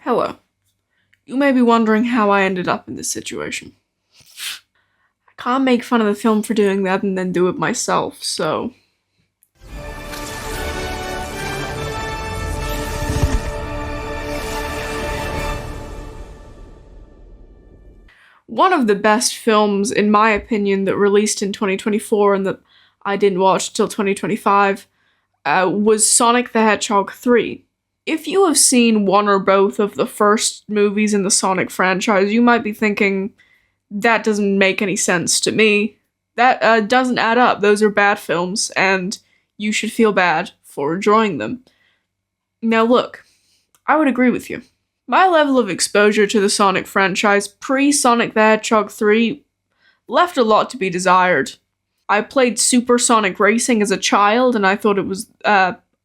Hello. You may be wondering how I ended up in this situation. I can't make fun of the film for doing that and then do it myself, so... One of the best films, in my opinion, that released in 2024 and that I didn't watch until 2025 was Sonic the Hedgehog 3. If you have seen one or both of the first movies in the Sonic franchise, you might be thinking, that doesn't make any sense to me. That doesn't add up. Those are bad films, and you should feel bad for enjoying them. Now look, I would agree with you. My level of exposure to the Sonic franchise pre-Sonic the Hedgehog 3 left a lot to be desired. I played Super Sonic Racing as a child, and I thought it was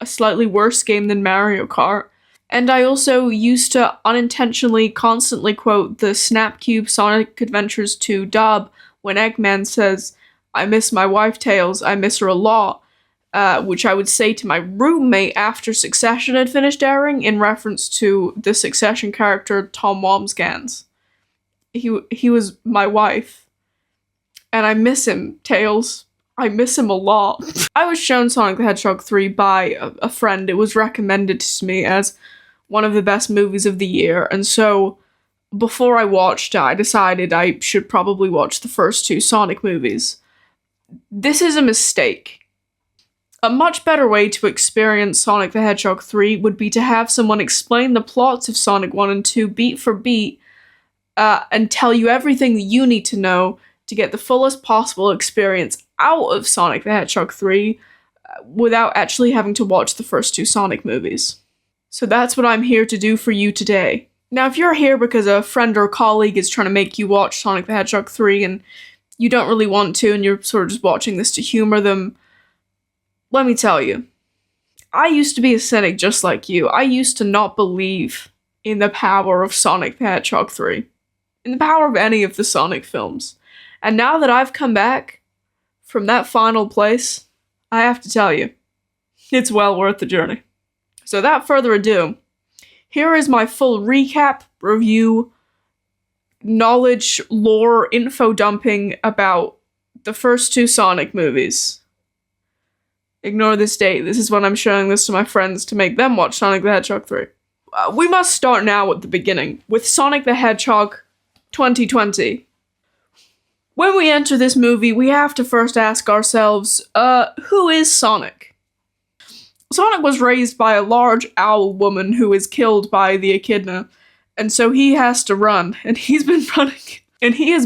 a slightly worse game than Mario Kart. And I also used to unintentionally constantly quote the Snapcube Sonic Adventures 2 dub when Eggman says, "I miss my wife Tails, I miss her a lot," which I would say to my roommate after Succession had finished airing in reference to the Succession character Tom Wambsgans. He was my wife. And I miss him, Tails. I miss him a lot. I was shown Sonic the Hedgehog 3 by a friend. It was recommended to me as one of the best movies of the year, and so before I watched it, I decided I should probably watch the first two Sonic movies. This is a mistake. A much better way to experience Sonic the Hedgehog 3 would be to have someone explain the plots of Sonic 1 and 2 beat for beat, and tell you everything that you need to know to get the fullest possible experience out of Sonic the Hedgehog 3 without actually having to watch the first two Sonic movies. So that's what I'm here to do for you today. Now, if you're here because a friend or colleague is trying to make you watch Sonic the Hedgehog 3 and you don't really want to and you're sort of just watching this to humor them, let me tell you, I used to be a cynic just like you. I used to not believe in the power of Sonic the Hedgehog 3, in the power of any of the Sonic films. And now that I've come back from that final place, I have to tell you, it's well worth the journey. So without further ado, here is my full recap, review, knowledge, lore, info dumping about the first two Sonic movies. Ignore this date. This is when I'm showing this to my friends to make them watch Sonic the Hedgehog 3. We must start now at the beginning, with Sonic the Hedgehog 2020. When we enter this movie, we have to first ask ourselves, who is Sonic? Sonic was raised by a large owl woman who is killed by the echidna, and so he has to run, and he has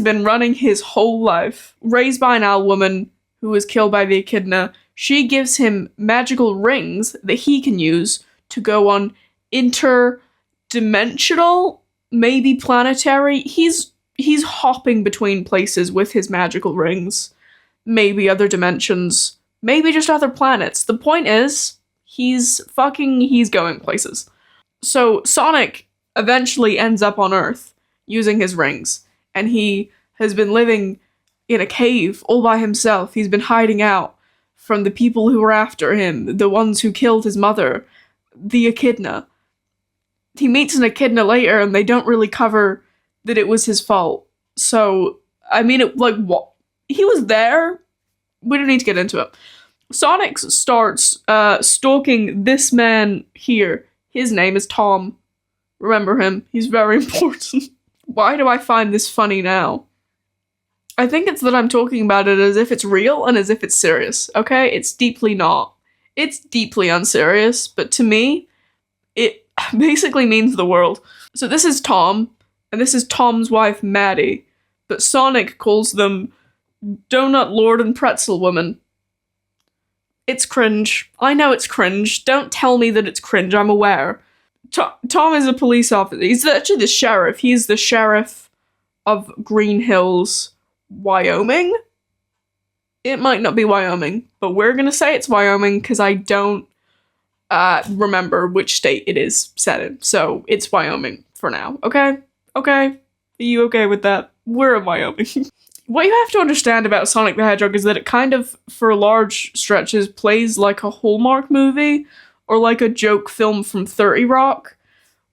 been running his whole life. Raised by an owl woman who was killed by the echidna, she gives him magical rings that he can use to go on interdimensional, maybe planetary. He's hopping between places with his magical rings. Maybe other dimensions. Maybe just other planets. The point is, he's going places. So Sonic eventually ends up on Earth using his rings. And he has been living in a cave all by himself. He's been hiding out from the people who were after him. The ones who killed his mother. The echidna. He meets an echidna later and they don't really cover that it was his fault. So, I mean, what? He was there. We don't need to get into it. Sonic starts stalking this man here. His name is Tom. Remember him. He's very important. Why do I find this funny now? I think it's that I'm talking about it as if it's real and as if it's serious, okay? It's deeply not. It's deeply unserious, but to me, it basically means the world. So this is Tom, and this is Tom's wife, Maddie, but Sonic calls them Donut Lord and Pretzel Woman. It's cringe. I know it's cringe. Don't tell me that it's cringe. I'm aware. Tom is a police officer. He's actually the sheriff. He's the sheriff of Green Hills, Wyoming? It might not be Wyoming, but we're gonna say it's Wyoming because I don't remember which state it is set in. So it's Wyoming for now, okay? Okay? Are you okay with that? We're in Wyoming. What you have to understand about Sonic the Hedgehog is that it kind of, for large stretches, plays like a Hallmark movie or like a joke film from 30 Rock,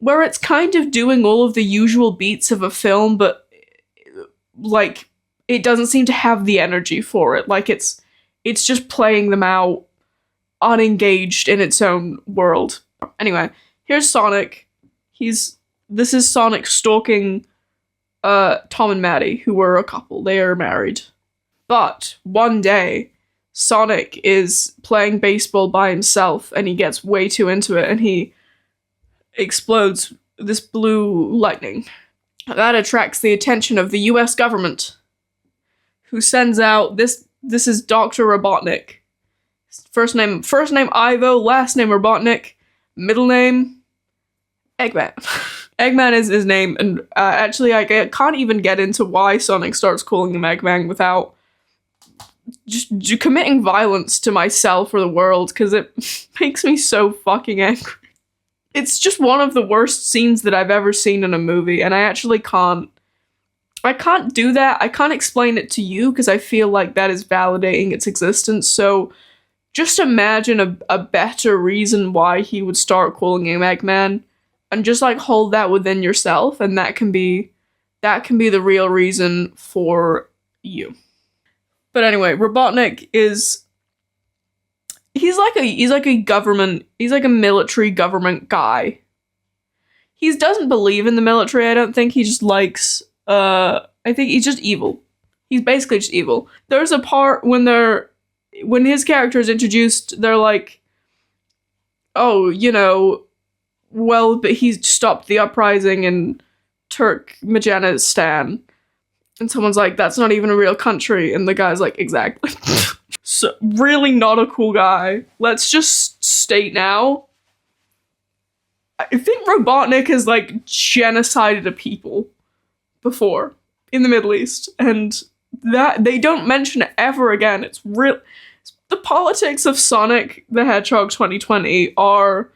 where it's kind of doing all of the usual beats of a film, but like it doesn't seem to have the energy for it. Like it's just playing them out unengaged in its own world. Anyway, here's Sonic. This is Sonic stalking Tom and Maddie, who were a couple. They are married. But one day, Sonic is playing baseball by himself and he gets way too into it and he explodes this blue lightning. That attracts the attention of the US government, who sends out this is Dr. Robotnik. First name Ivo, last name Robotnik, middle name Eggman. Eggman is his name, and actually I can't even get into why Sonic starts calling him Eggman without just committing violence to myself or the world, because it makes me so fucking angry. It's just one of the worst scenes that I've ever seen in a movie, and I actually can't do that. I can't explain it to you, because I feel like that is validating its existence, so just imagine a better reason why he would start calling him Eggman, and just like hold that within yourself, and that can be the real reason for you. But anyway, Robotnik he's like a military government guy. He doesn't believe in the military, I don't think. He just likes I think he's just evil. He's basically just evil. There's a part when his character is introduced, they're like, oh, you know, well, but he stopped the uprising in Turkmenistan. And someone's like, that's not even a real country. And the guy's like, exactly. So, really not a cool guy. Let's just state now, I think Robotnik has, like, genocided a people before in the Middle East. And that they don't mention it ever again. It's real. The politics of Sonic the Hedgehog 2020 are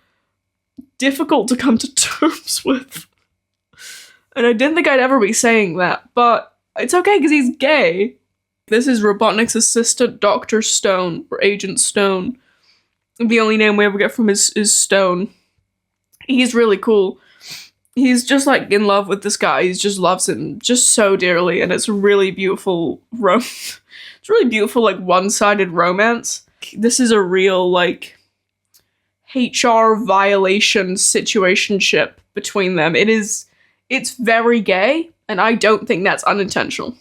difficult to come to terms with. And I didn't think I'd ever be saying that, but it's okay because he's gay. This is Robotnik's assistant, Dr. Stone, or Agent Stone. The only name we ever get from is Stone. He's really cool. He's just like in love with this guy. He just loves him just so dearly, and it's a really beautiful it's really beautiful, like, one-sided romance. This is a real, like, HR violation situationship between them. It's very gay, and I don't think that's unintentional.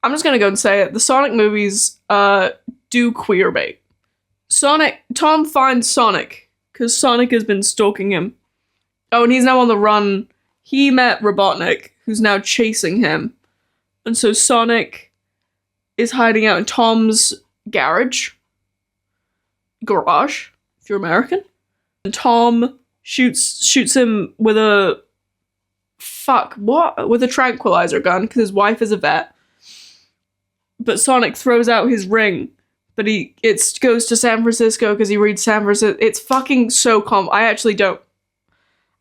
I'm just gonna go and say it. The Sonic movies do queerbait. Tom finds Sonic, because Sonic has been stalking him. Oh, and he's now on the run. He met Robotnik, who's now chasing him. And so Sonic is hiding out in Tom's garage, if you're American. And Tom shoots him with a tranquilizer gun, because his wife is a vet. But Sonic throws out his ring, but it goes to San Francisco because he reads San Francisco. It's fucking so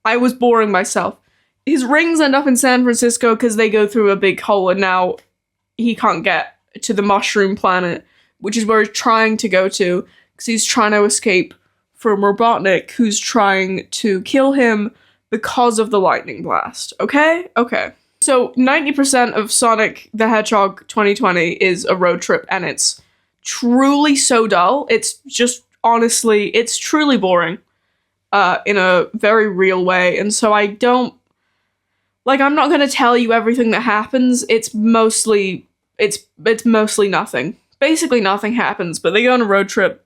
I was boring myself. His rings end up in San Francisco because they go through a big hole, and now he can't get to the mushroom planet, which is where he's trying to go to, because he's trying to escape from Robotnik, who's trying to kill him because of the lightning blast. Okay? Okay. So 90% of Sonic the Hedgehog 2020 is a road trip, and it's truly so dull. It's just, honestly, it's truly boring in a very real way. And so I'm not going to tell you everything that happens. It's mostly nothing. Basically nothing happens, but they go on a road trip.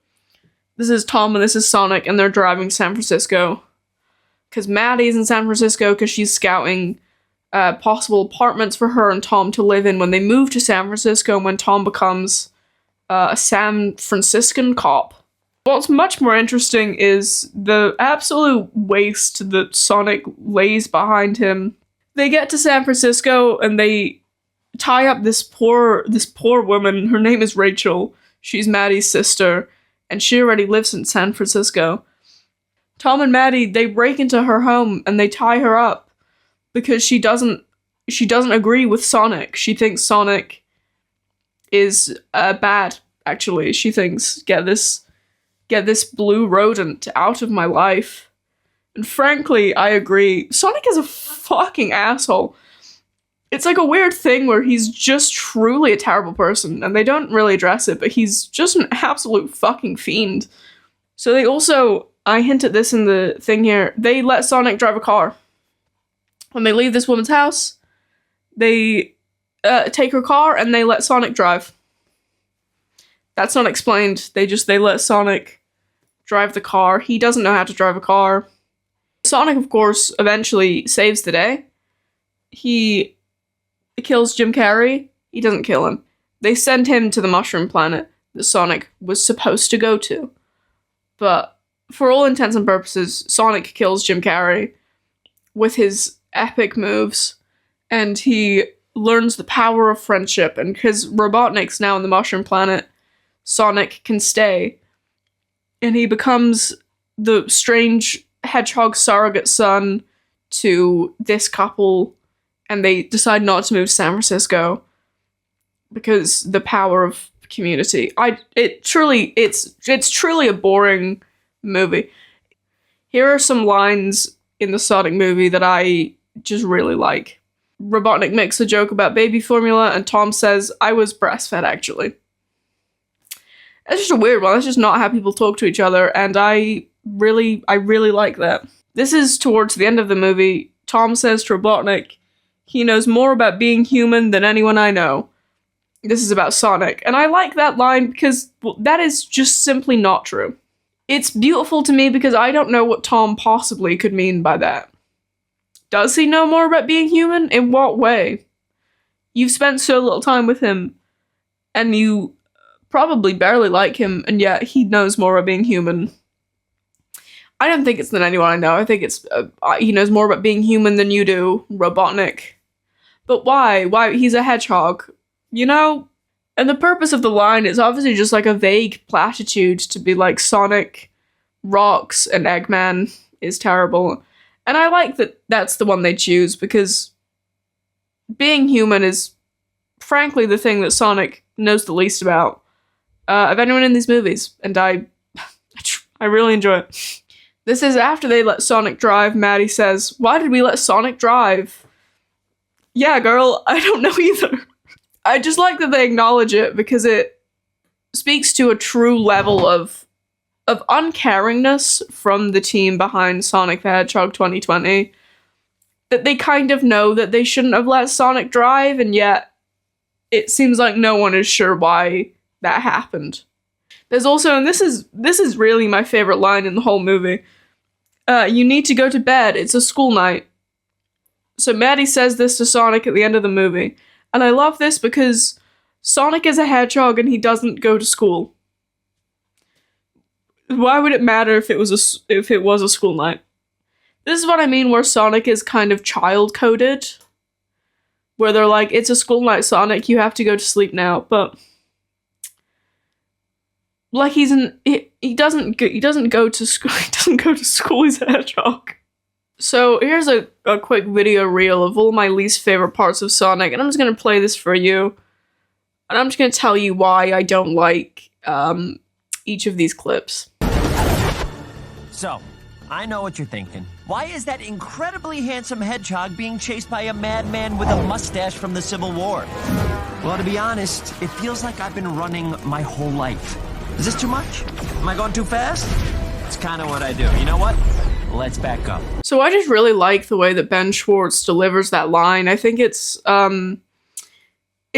This is Tom and this is Sonic, and they're driving to San Francisco. Because Maddie's in San Francisco because she's scouting possible apartments for her and Tom to live in when they move to San Francisco, when Tom becomes a San Franciscan cop. What's much more interesting is the absolute waste that Sonic lays behind him. They get to San Francisco and they tie up this poor woman. Her name is Rachel. She's Maddie's sister, and she already lives in San Francisco. Tom and Maddie, they break into her home and they tie her up because she doesn't agree with Sonic. She thinks Sonic is bad, actually. She thinks, get this blue rodent out of my life. And frankly, I agree. Sonic is a fucking asshole. It's like a weird thing where he's just truly a terrible person, and they don't really address it, but he's just an absolute fucking fiend. So they also, I hint at this in the thing here, they let Sonic drive a car. When they leave this woman's house, they take her car and they let Sonic drive. That's not explained. They let Sonic drive the car. He doesn't know how to drive a car. Sonic, of course, eventually saves the day. He kills Jim Carrey. He doesn't kill him. They send him to the Mushroom Planet that Sonic was supposed to go to. But for all intents and purposes, Sonic kills Jim Carrey with his epic moves, and he learns the power of friendship, and because Robotnik's now in the Mushroom Planet, Sonic can stay, and he becomes the strange hedgehog surrogate son to this couple, and they decide not to move to San Francisco because the power of community. It's truly a boring movie. Here are some lines in the Sonic movie that I just really like. Robotnik makes a joke about baby formula, and Tom says, "I was breastfed, actually." That's just a weird one. That's just not how people talk to each other, and I really like that. This is towards the end of the movie. Tom says to Robotnik, "He knows more about being human than anyone I know." This is about Sonic, and I like that line because that is just simply not true. It's beautiful to me because I don't know what Tom possibly could mean by that. Does he know more about being human? In what way? You've spent so little time with him, and you probably barely like him, and yet he knows more about being human. I don't think it's than anyone I know. I think it's he knows more about being human than you do, Robotnik. But why? Why? He's a hedgehog, you know? And the purpose of the line is obviously just like a vague platitude to be like Sonic rocks and Eggman is terrible. And I like that that's the one they choose because being human is frankly the thing that Sonic knows the least about of anyone in these movies. And I really enjoy it. This is after they let Sonic drive. Maddie says, "Why did we let Sonic drive?" Yeah, girl, I don't know either. I just like that they acknowledge it because it speaks to a true level of uncaringness from the team behind Sonic the Hedgehog 2020. That they kind of know that they shouldn't have let Sonic drive, and yet it seems like no one is sure why that happened. There's also, and this is really my favorite line in the whole movie, "You need to go to bed, it's a school night." So Maddie says this to Sonic at the end of the movie. And I love this because Sonic is a hedgehog and he doesn't go to school. Why would it matter if it was a school night? This is what I mean where Sonic is kind of child-coded. Where they're like, "It's a school night, Sonic, you have to go to sleep now." But like he doesn't go to school. He doesn't go to school, he's a hedgehog. So here's a quick video reel of all my least favorite parts of Sonic, and I'm just going to play this for you. And I'm just going to tell you why I don't like each of these clips. So, I know what you're thinking. Why is that incredibly handsome hedgehog being chased by a madman with a mustache from the Civil War? Well, to be honest, it feels like I've been running my whole life. Is this too much? Am I going too fast? It's kind of what I do. You know what? Let's back up. So I just really like the way that Ben Schwartz delivers that line. I think it's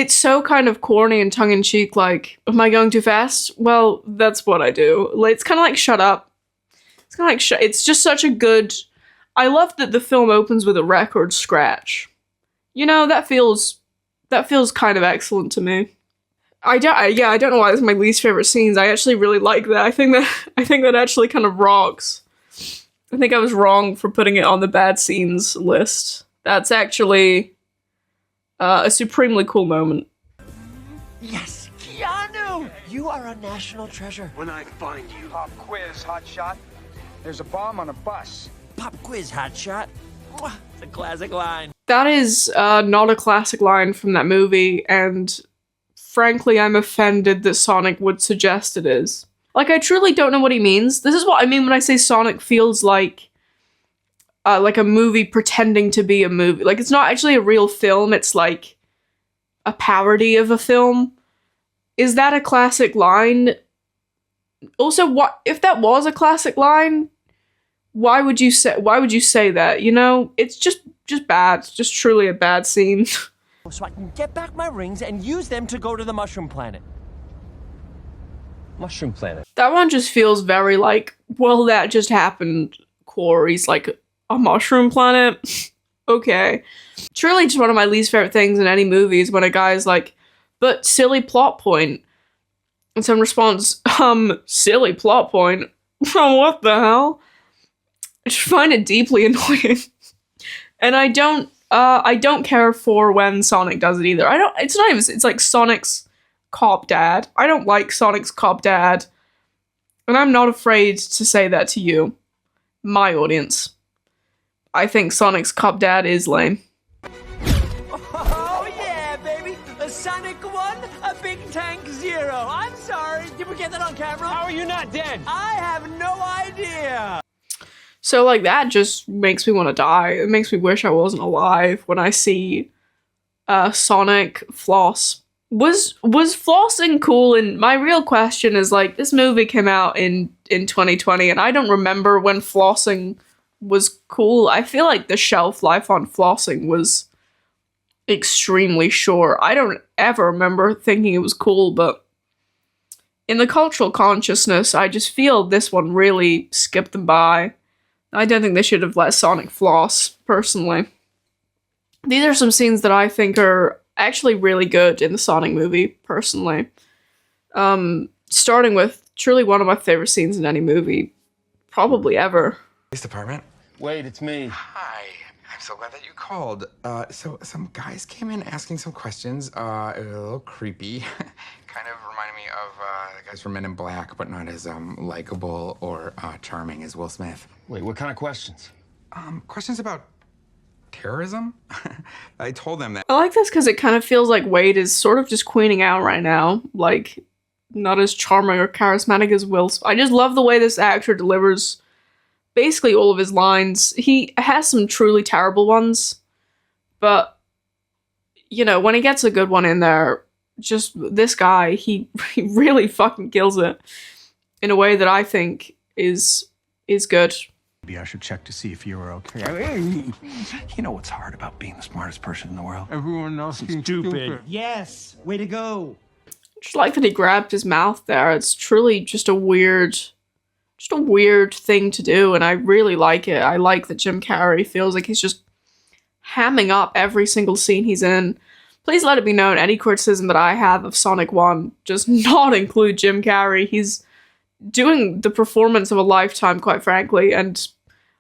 so kind of corny and tongue-in-cheek, like, "Am I going too fast? Well, that's what I do." It's kind of like, "Shut up." It's kind of like, it's just such a good... I love that the film opens with a record scratch. You know, that feels kind of excellent to me. I don't know why it's my least favorite scenes. I actually really like that. I think that actually kind of rocks. I think I was wrong for putting it on the bad scenes list. That's actually a supremely cool moment. Yes, Keanu! You are a national treasure. When I find you. Pop quiz, hotshot. There's a bomb on a bus. Pop quiz, hotshot. It's a classic line. That is not a classic line from that movie, and frankly, I'm offended that Sonic would suggest it is. Like, I truly don't know what he means. This is what I mean when I say Sonic feels like like a movie pretending to be a movie. Like, it's not actually a real film, it's like a parody of a film. Is that a classic line? Also, what if that was a classic line? Why would you say that? You know, it's just bad. It's just truly a bad scene. So I can get back my rings and use them to go to the Mushroom Planet. Mushroom Planet. That one just feels very like, well, that just happened. Quarry's like a mushroom planet. Okay. Truly just one of my least favorite things in any movie is when a guy's like, but silly plot point. And someone responds, silly plot point? What the hell? I just find it deeply annoying. And I don't care for when Sonic does it either. It's like Sonic's cop dad. I don't like Sonic's cop dad. And I'm not afraid to say that to you, my audience. I think Sonic's cop dad is lame. Oh yeah, baby! A Sonic 1, a Big Tank 0. I'm sorry, did we get that on camera? How are you not dead? I have no idea! So, like, that just makes me want to die. It makes me wish I wasn't alive when I see Sonic floss. Was flossing cool? And my real question is, like, this movie came out in 2020, and I don't remember when flossing was cool. I feel like the shelf life on flossing was extremely short. I don't ever remember thinking it was cool, but in the cultural consciousness, I just feel this one really skipped them by. I don't think they should have let Sonic floss, personally. These are some scenes that I think are actually really good in the Sonic movie, personally. Starting with truly one of my favorite scenes in any movie, probably ever. Police department. Wait, it's me. Hi, I'm so glad that you called. So some guys came in asking some questions, a little creepy. Kind of reminded me of the guys from Men in Black, but not as likable or charming as Will Smith. Wait, what kind of questions? Questions about terrorism? I told them that. I like this because it kind of feels like Wade is sort of just queening out right now. Like, not as charming or charismatic as Will Smith. I just love the way this actor delivers basically all of his lines. He has some truly terrible ones, but, you know, when he gets a good one in there, just this guy, he really fucking kills it in a way that I think is good. Maybe I should check to see if you're okay. You know what's hard about being the smartest person in the world? Everyone else is stupid. Yes, way to go. Just like that he grabbed his mouth there. It's truly just a weird thing to do, and I really like it. I like that Jim Carrey feels like he's just hamming up every single scene he's in. Please let it be known, any criticism that I have of Sonic 1 does not include Jim Carrey. He's doing the performance of a lifetime, quite frankly, and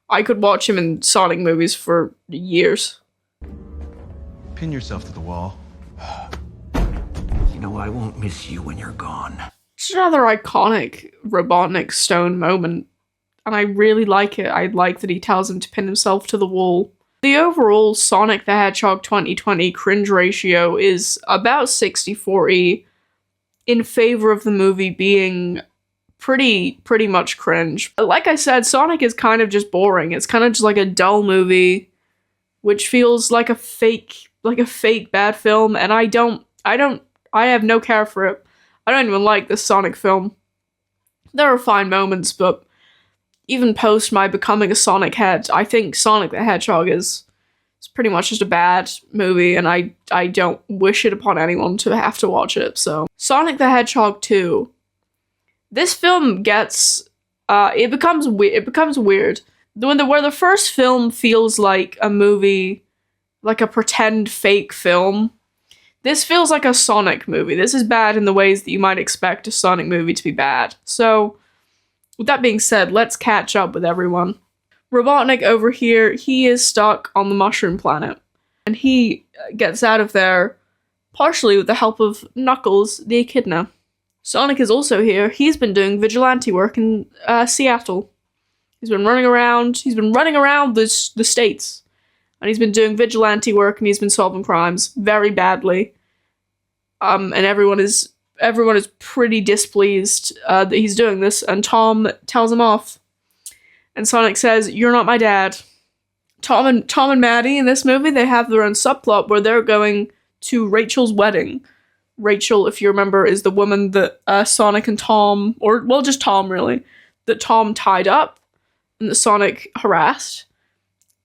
I could watch him in Sonic movies for years. Pin yourself to the wall. You know, I won't miss you when you're gone. It's another iconic Robotnik Stone moment, and I really like it. I like that he tells him to pin himself to the wall. The overall Sonic the Hedgehog 2020 cringe ratio is about 60-40 in favor of the movie being pretty much cringe. Like I said, Sonic is kind of just boring. It's kind of just like a dull movie, which feels like a fake bad film, and I have no care for it. I don't even like this Sonic film. There are fine moments, but even post my becoming a Sonic head, I think Sonic the Hedgehog is pretty much just a bad movie, and I don't wish it upon anyone to have to watch it. So, Sonic the Hedgehog 2. This film gets, it becomes weird. Where the first film feels like a movie, like a pretend fake film, this feels like a Sonic movie. This is bad in the ways that you might expect a Sonic movie to be bad. So, with that being said, let's catch up with everyone. Robotnik over here, he is stuck on the Mushroom Planet. And he gets out of there partially with the help of Knuckles the Echidna. Sonic is also here. He's been doing vigilante work in Seattle. He's been running around the states. And he's been doing vigilante work, and he's been solving crimes very badly. And everyone is pretty displeased that he's doing this, and Tom tells him off. And Sonic says, "You're not my dad." Tom and Maddie in this movie, they have their own subplot where they're going to Rachel's wedding. Rachel, if you remember, is the woman that Sonic and Tom, or well, just Tom really, that Tom tied up and that Sonic harassed.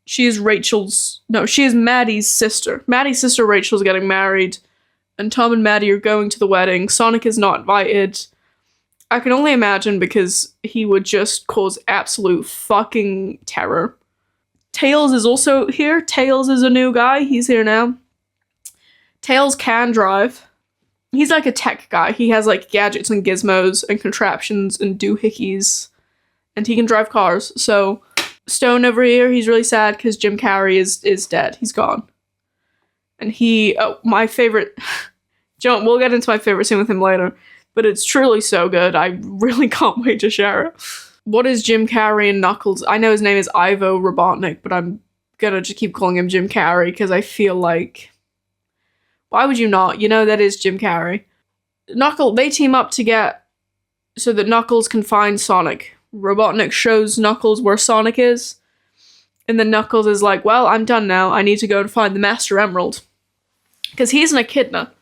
She is Maddie's sister. Maddie's sister Rachel's getting married, and Tom and Maddie are going to the wedding. Sonic is not invited. I can only imagine because he would just cause absolute fucking terror. Tails is also here. Tails is a new guy. He's here now. Tails can drive. He's like a tech guy. He has like gadgets and gizmos and contraptions and doohickeys. And he can drive cars. So Stone over here, he's really sad because Jim Carrey is dead. He's gone. And my favorite... we'll get into my favorite scene with him later. But it's truly so good. I really can't wait to share it. What is Jim Carrey and Knuckles? I know his name is Ivo Robotnik, but I'm gonna just keep calling him Jim Carrey because I feel like... Why would you not? You know that is Jim Carrey. They team up so that Knuckles can find Sonic. Robotnik shows Knuckles where Sonic is. And then Knuckles is like, well, I'm done now. I need to go and find the Master Emerald. Because he's an echidna.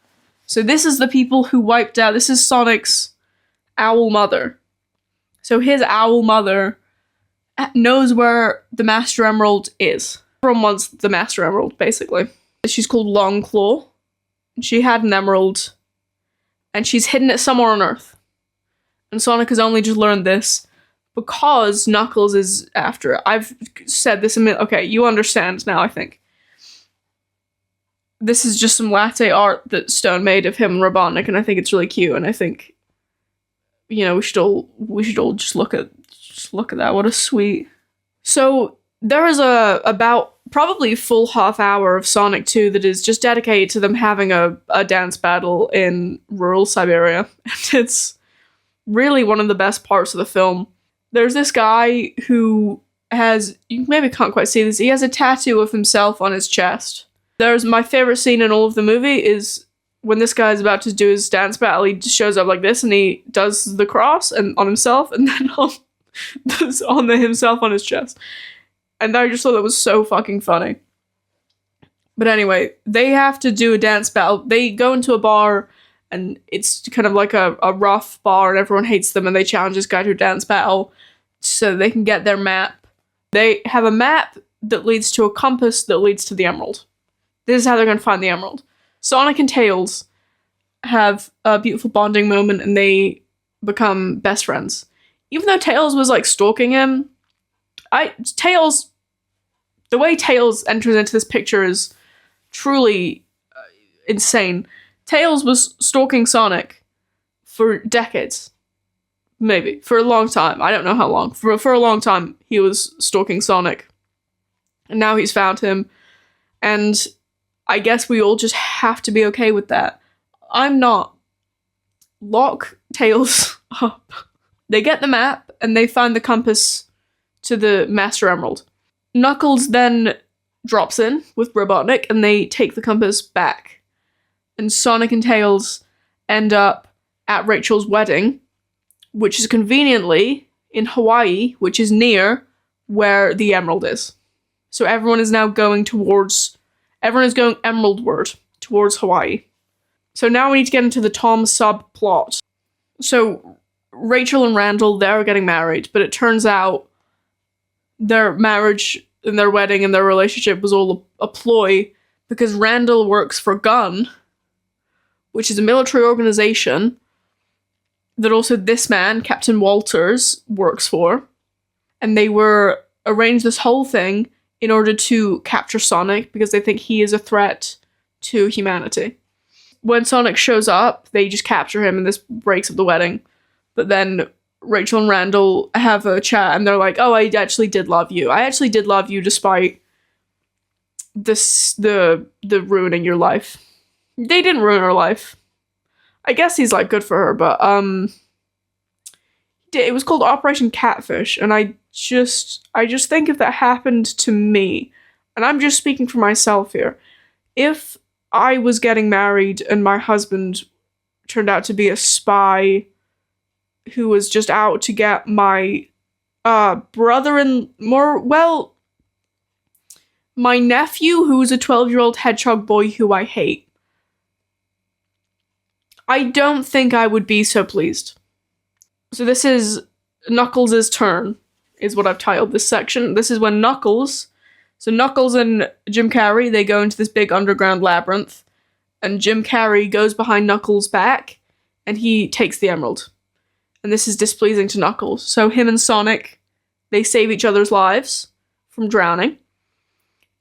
So this is the people who wiped out... This is Sonic's owl mother. So his owl mother knows where the Master Emerald is. Everyone wants the Master Emerald, basically. She's called Longclaw. She had an emerald. And she's hidden it somewhere on Earth. And Sonic has only just learned this because Knuckles is after it. I've said this a minute. Okay, you understand now, I think. This is just some latte art that Stone made of him and Robotnik, and I think it's really cute, and I think, you know, we should all just look at that. What a sweet. So there is about probably a full half hour of Sonic 2 that is just dedicated to them having a dance battle in rural Siberia. And it's really one of the best parts of the film. There's this guy who has, you maybe can't quite see this, he has a tattoo of himself on his chest. There's my favorite scene in all of the movie is when this guy is about to do his dance battle, he just shows up like this and he does the cross and on himself and then on himself on his chest. And I just thought that was so fucking funny. But anyway, they have to do a dance battle. They go into a bar and it's kind of like a rough bar and everyone hates them and they challenge this guy to a dance battle so they can get their map. They have a map that leads to a compass that leads to the emerald. This is how they're going to find the emerald. Sonic and Tails have a beautiful bonding moment and they become best friends. Even though Tails was like stalking him, the way Tails enters into this picture is truly insane. Tails was stalking Sonic for decades. Maybe. For a long time. I don't know how long. For a long time, he was stalking Sonic. And now he's found him. And I guess we all just have to be okay with that. I'm not. Lock Tails up. They get the map, and they find the compass to the Master Emerald. Knuckles then drops in with Robotnik, and they take the compass back. And Sonic and Tails end up at Rachel's wedding, which is conveniently in Hawaii, which is near where the emerald is. So everyone is going emeraldward towards Hawaii. So now we need to get into the Tom subplot. So Rachel and Randall, they're getting married, but it turns out their marriage and their wedding and their relationship was all a ploy because Randall works for Gunn, which is a military organization that also this man, Captain Walters, works for. And they arranged this whole thing in order to capture Sonic because they think he is a threat to humanity. When Sonic shows up, they just capture him and this breaks up the wedding. But then Rachel and Randall have a chat and they're like, oh, I actually did love you. I actually did love you despite the ruining your life. They didn't ruin her life. I guess he's like good for her, but it was called Operation Catfish, and I just think if that happened to me, and I'm just speaking for myself here, if I was getting married and my husband turned out to be a spy who was just out to get my my nephew, who's a 12-year-old hedgehog boy who I hate. I don't think I would be so pleased. So this is Knuckles' turn, is what I've titled this section. This is when Knuckles and Jim Carrey, they go into this big underground labyrinth, and Jim Carrey goes behind Knuckles' back, and he takes the emerald. And this is displeasing to Knuckles. So him and Sonic, they save each other's lives from drowning.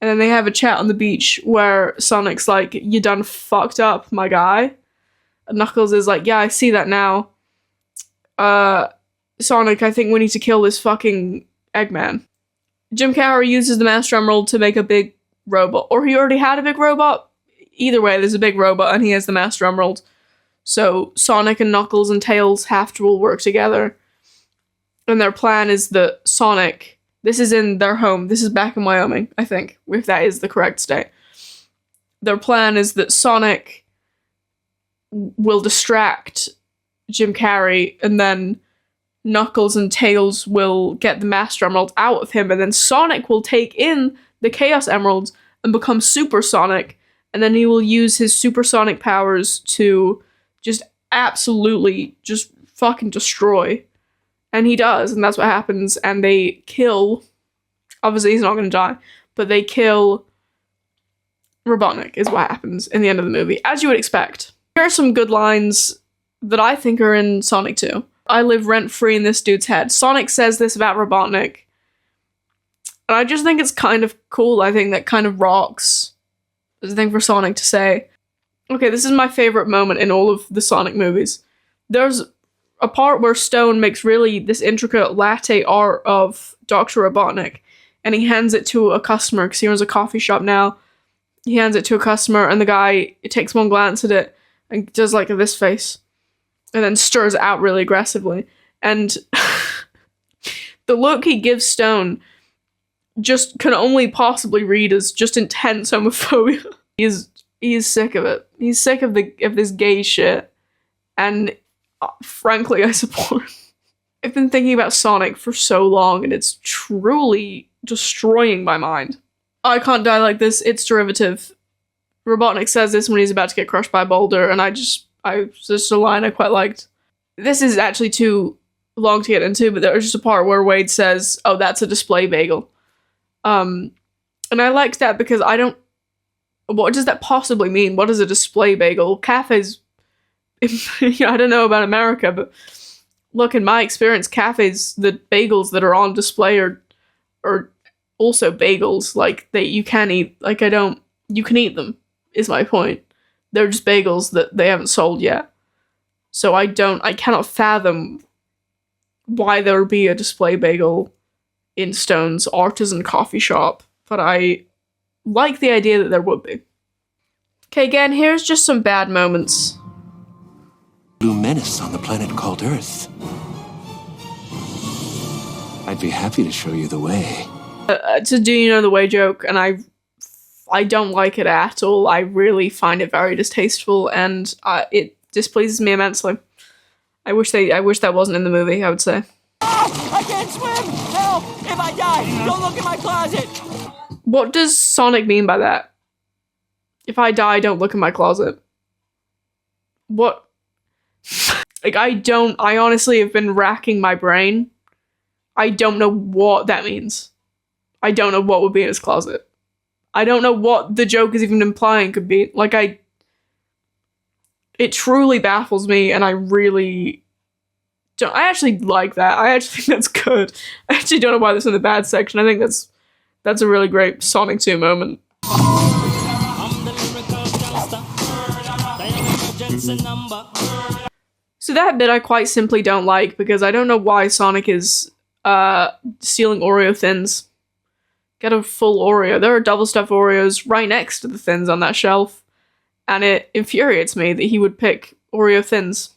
And then they have a chat on the beach where Sonic's like, "You done fucked up, my guy." And Knuckles is like, "Yeah, I see that now. Sonic, I think we need to kill this fucking Eggman." Jim Carrey uses the Master Emerald to make a big robot. Or he already had a big robot. Either way, there's a big robot and he has the Master Emerald. So Sonic and Knuckles and Tails have to all work together. And their plan is that Sonic... This is in their home. This is back in Wyoming, I think, if that is the correct state. Their plan is that Sonic will distract Jim Carrey, and then Knuckles and Tails will get the Master Emerald out of him, and then Sonic will take in the Chaos Emerald and become Super Sonic, and then he will use his supersonic powers to just absolutely just fucking destroy. And he does, and that's what happens, and they kill... Obviously, he's not going to die, but they kill Robotnik, is what happens in the end of the movie, as you would expect. Here are some good lines that I think are in Sonic 2. "I live rent-free in this dude's head." Sonic says this about Robotnik, and I just think it's kind of cool. I think that kind of rocks. There's a thing for Sonic to say. Okay, this is my favorite moment in all of the Sonic movies. There's a part where Stone makes really this intricate latte art of Dr. Robotnik, and he hands it to a customer, because he owns a coffee shop now. He hands it to a customer, and the guy takes one glance at it, and does like this face, and then stirs it out really aggressively. And the look he gives Stone just can only possibly read as just intense homophobia. He's sick of it. He's sick of this gay shit, and frankly, I support. I've been thinking about Sonic for so long, and it's truly destroying my mind. "I can't die like this, it's derivative." Robotnik says this when he's about to get crushed by a boulder, and it's just a line I quite liked. This is actually too long to get into, but there's just a part where Wade says, "Oh, that's a display bagel." And I liked that because what does that possibly mean? What is a display bagel? Cafes... I don't know about America, but look, in my experience, cafes, the bagels that are on display are also bagels. Like, you can eat, you can eat them, is my point. They're just bagels that they haven't sold yet. So I cannot fathom why there would be a display bagel in Stone's artisan coffee shop, but I like the idea that there would be. Okay, again, here's just some bad moments. Blue menace on the planet called Earth. I'd be happy to show you the way. It's a "do you know the way" joke, and I don't like it at all. I really find it very distasteful, and it displeases me immensely. I wish that wasn't in the movie, I would say. Oh, I can't swim! Help! If I die, don't look in my closet! What does Sonic mean by that? If I die, don't look in my closet. What? Like, I honestly have been racking my brain. I don't know what that means. I don't know what would be in his closet. I don't know what the joke is even implying could be. Like, it truly baffles me, and I really don't. I actually like that. I actually think that's good. I actually don't know why that's in the bad section. I think that's a really great Sonic 2 moment. So that bit I quite simply don't like, because I don't know why Sonic is stealing Oreo thins. Get a full Oreo. There are double stuffed Oreos right next to the thins on that shelf, and it infuriates me that he would pick Oreo thins.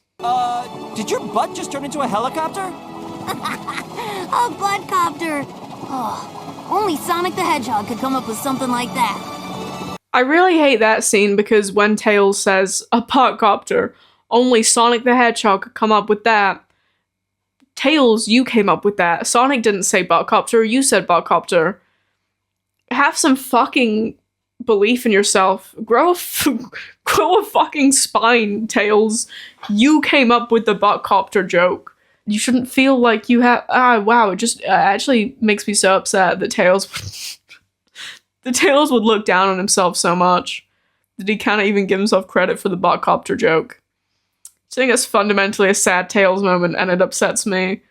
Did your butt just turn into a helicopter? A buttcopter! Oh, only Sonic the Hedgehog could come up with something like that. I really hate that scene, because when Tails says a buttcopter, only Sonic the Hedgehog could come up with that. Tails, you came up with that. Sonic didn't say buttcopter, you said buttcopter. have some fucking belief in yourself. Grow a fucking spine, Tails. You came up with the buttcopter joke. You shouldn't feel like you have. Wow, it just actually makes me so upset that Tails would look down on himself so much that he can't even give himself credit for the buttcopter joke. I think it's fundamentally a sad Tails moment, and it upsets me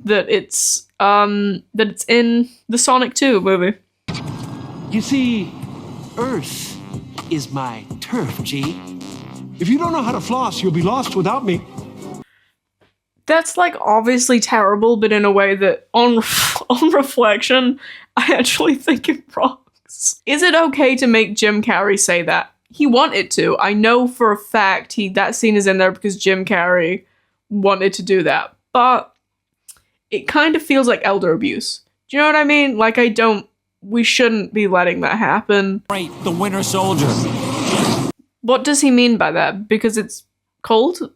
that it's in the Sonic 2 movie. You see, Earth is my turf, G. If you don't know how to floss, you'll be lost without me. That's like obviously terrible, but in a way that on reflection, I actually think it rocks. Is it okay to make Jim Carrey say that? He wanted to. I know for a fact that scene is in there because Jim Carrey wanted to do that. But it kind of feels like elder abuse. Do you know what I mean? Like, we shouldn't be letting that happen. Right, the Winter Soldier. What does he mean by that? Because it's cold?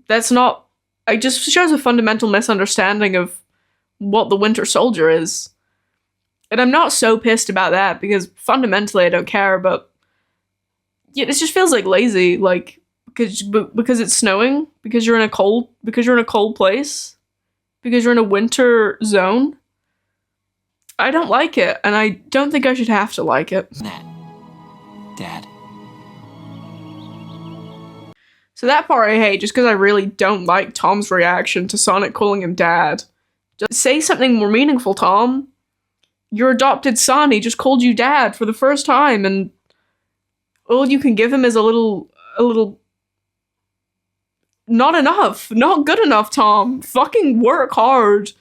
That's not... It just shows a fundamental misunderstanding of what the Winter Soldier is. And I'm not so pissed about that because fundamentally I don't care, but yeah, it just feels like lazy, like because it's snowing, because you're in a cold place, because you're in a winter zone. I don't like it, and I don't think I should have to like it. Dad. So that part I hate just because I really don't like Tom's reaction to Sonic calling him Dad. Just say something more meaningful, Tom. Your adopted son, he just called you Dad for the first time, and all you can give him is a little... Not enough. Not good enough, Tom. Fucking work hard.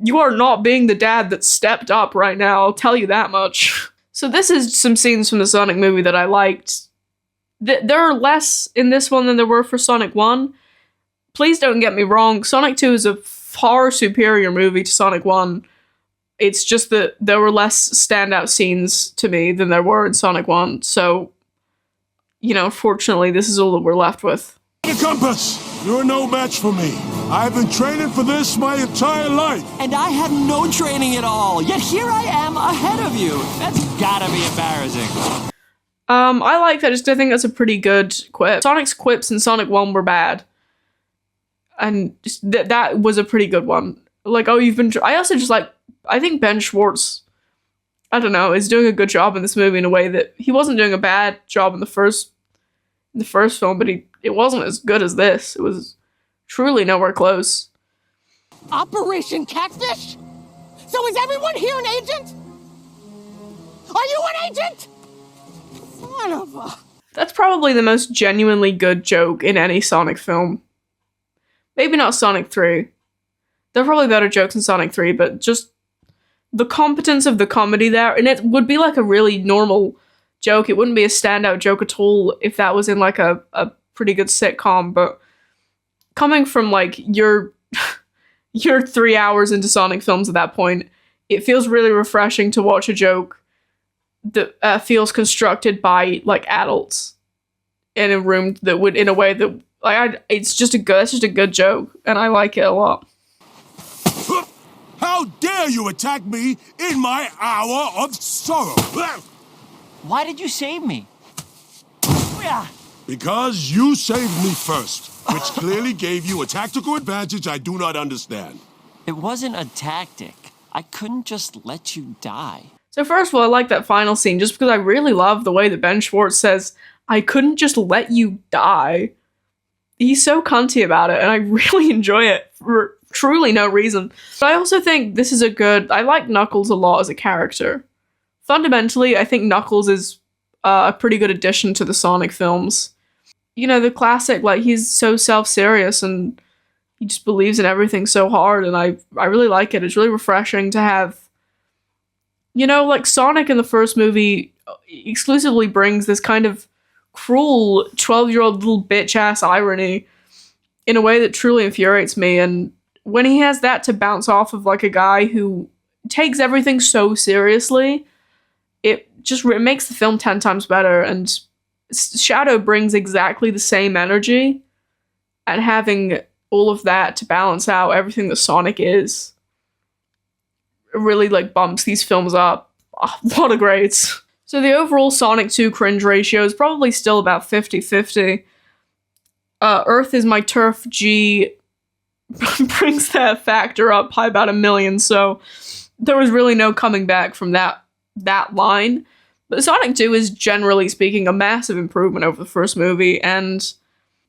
You are not being the dad that stepped up right now, I'll tell you that much. So this is some scenes from the Sonic movie that I liked. There are less in this one than there were for Sonic 1. Please don't get me wrong, Sonic 2 is a far superior movie to Sonic 1. It's just that there were less standout scenes to me than there were in Sonic 1, so, fortunately, this is all that we're left with. The compass! You're no match for me. I've been training for this my entire life. And I had no training at all, yet here I am ahead of you. That's gotta be embarrassing. I like that just because I think that's a pretty good quip. Sonic's quips in Sonic 1 were bad. And just that was a pretty good one. Like, oh, you've been... I also just like... I think Ben Schwartz, I don't know, is doing a good job in this movie in a way that he wasn't doing a bad job in the first film, but it wasn't as good as this. It was truly nowhere close. Operation Catfish? So is everyone here an agent? Are you an agent? Son of a... That's probably the most genuinely good joke in any Sonic film. Maybe not Sonic 3. There are probably better jokes in Sonic 3, but just the competence of the comedy there, and it would be like a really normal joke. It wouldn't be a standout joke at all if that was in like a pretty good sitcom, but coming from like you're 3 hours into Sonic films at that point, it feels really refreshing to watch a joke that feels constructed by like adults in a room that would, in a way that like it's just a good joke, and I like it a lot. How dare you attack me in my hour of sorrow? Why did you save me? Because you saved me first, which clearly gave you a tactical advantage I do not understand. It wasn't a tactic. I couldn't just let you die. So first of all, I like that final scene just because I really love the way that Ben Schwartz says, I couldn't just let you die. He's so cunty about it, and I really enjoy it for truly no reason. But I also think this is I like Knuckles a lot as a character. Fundamentally, I think Knuckles is a pretty good addition to the Sonic films. The classic, like, he's so self-serious and he just believes in everything so hard, and I really like it. It's really refreshing to have, like Sonic in the first movie exclusively brings this kind of cruel 12-year-old little bitch-ass irony in a way that truly infuriates me, and when he has that to bounce off of like a guy who takes everything so seriously, it makes the film 10 times better, and Shadow brings exactly the same energy, and having all of that to balance out everything that Sonic is really like bumps these films up. Oh, what a greats. So the overall Sonic 2 cringe ratio is probably still about 50-50. Earth is my turf G brings that factor up by about 1 million, so there was really no coming back from that line. But Sonic 2 is, generally speaking, a massive improvement over the first movie, and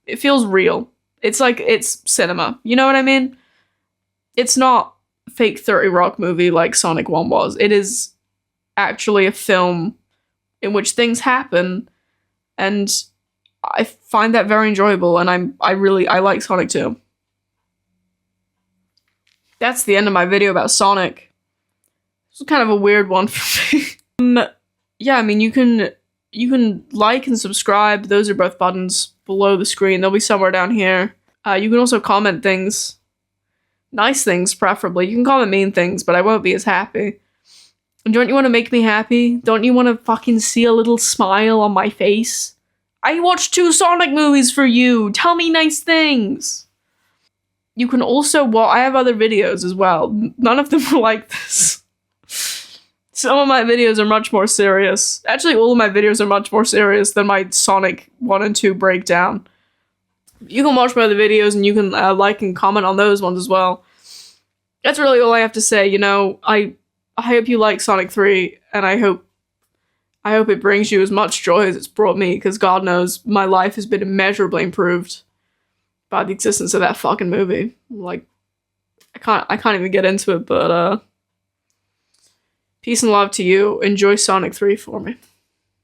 it feels real. It's like, it's cinema. You know what I mean? It's not a fake 30 Rock movie like Sonic 1 was. It is actually a film in which things happen, and I find that very enjoyable, and I like Sonic 2. That's the end of my video about Sonic. This was kind of a weird one for me. Yeah, I mean, you can like and subscribe. Those are both buttons below the screen. They'll be somewhere down here. You can also comment things. Nice things, preferably. You can comment mean things, but I won't be as happy. And don't you want to make me happy? Don't you want to fucking see a little smile on my face? I watched 2 Sonic movies for you! Tell me nice things! You can also, well, I have other videos as well. None of them are like this. Some of my videos are much more serious. Actually, all of my videos are much more serious than my Sonic 1 and 2 breakdown. You can watch my other videos and you can like and comment on those ones as well. That's really all I have to say, you know. I hope you like Sonic 3, and I hope it brings you as much joy as it's brought me, because God knows my life has been immeasurably improved by the existence of that fucking movie. Like, I can't even get into it, but peace and love to you. Enjoy Sonic 3 for me.